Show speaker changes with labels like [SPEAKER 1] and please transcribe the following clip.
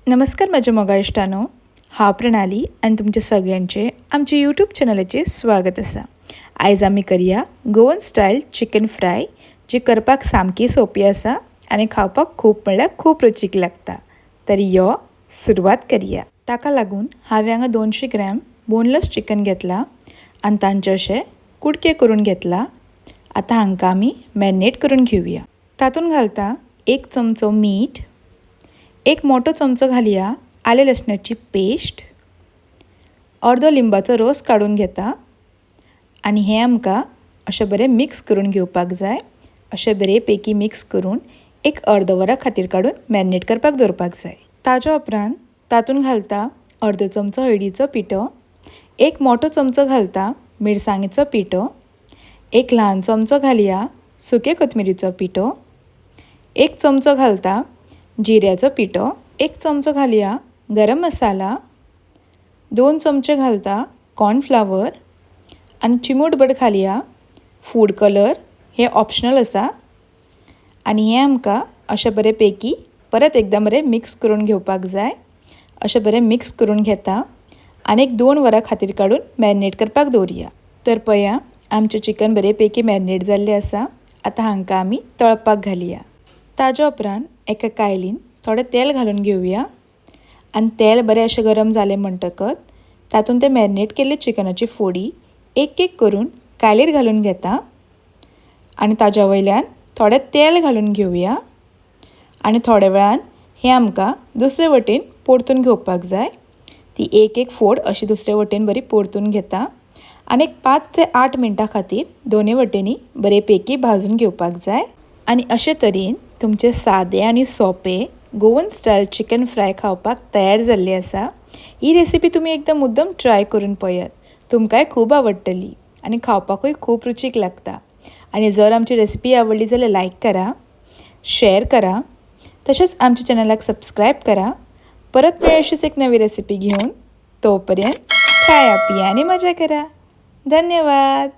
[SPEAKER 1] नमस्कार माझ्या मोगा इश्टानो, हांव प्रणाली आनी तुमचे सगळ्यांचे आमचे यूट्यूब चॅनलाचेर स्वागत आसा। आयज आमी करया गोवन स्टायल चिकन फ्राय, जी करपाक सामकी सोपी आसा आनी खावपाक खूब रुचीक लागता। तर यो सुरवात करया। ताका लागून हांवें हांगा 200 ग्रॅम बोनलेस चिकन घेतला आनी तांचे अशे कुडके करून घेतला। आतां हांकां आमी मॅरिनेट करून घेवया। तातूंत घालता 1 चमचो मीठ, 1 मोठो चमचो घालया आले लसणाची पेस्ट, अर्दो लिंबाचो रोस काडून घेता आनी हें आमकां अशें बरें मिक्स करून घेवपाक जाय। अशें बरे पैकी मिक्स करून एक अर्द वरा खातीर काडून मॅरिनेट करपाक दवरपाक जाय। ताज्या उपरांत तातूंत घालता अर्दो चमचो हळदीचो पिठो, 1 मोठो चमचो घालता मिरसांगेचो पिठो, 1 ल्हान चमचो घालया सुके कोथमिरीचो पिठो, 1 चमचो घालता जिऱ्याचो पिठो, 1 चमचो घालया गरम मसाला, 2 चमचे घालता कॉर्नफ्लावर आनी चिमूटभर घालया फूड कलर। हे ऑप्शनल आसा आनी हें आमकां अशें बरे पैकी परत एकदां बरें मिक्स करून घेवपाक जाय। अशें बरें मिक्स करून घेता आनी 2 वरां खातीर काडून मॅरिनेट करपाक दवरया। तर पळया आमचें चिकन बरे पैकी मॅरिनेट जाल्लें आसा। आतां हांकां आमी तळपाक घालया। ताज्या उपरांत एका कायलीन थोडें तेल घालून घेवया आनी तेल बरें अशें गरम जालें म्हणटकच तातूंत ते मॅरिनेट केल्ले चिकनाची फोडी एक एक करून कायलीर घालून घेता आनी ताज्या वयल्यान थोडें तेल घालून घेवया आनी थोड्या वेळान हें आमकां दुसरे वटेन परतून घेवपाक जाय। ती एक फोड अशी दुसरे वटेन बरी परतून घेता आनी 5 ते 8 मिनटां खातीर दोनूय वटेनी बरे पैकी भाजून घेवपाक जाय। आनी अशे तरेन तुमचें सादें आनी सोंपें गोवन स्टायल चिकन फ्राय खावपाक तयार जाल्ली आसा। ही रेसिपी तुमी एकदां मुद्दम ट्राय करून पळयात, तुमकांय खूब आवडटली आनी खावपाकूय खूब रुचीक लागता। आनी जर आमची रेसिपी आवडली जाल्यार लायक करा, शेअर करा, तशेंच आमच्या चॅनलाक सबस्क्रायब करा। परत मेळ अशीच एक नवी रेसिपी घेऊन, तोपर्यंत खाया पिया आनी मजा करा। धन्यवाद।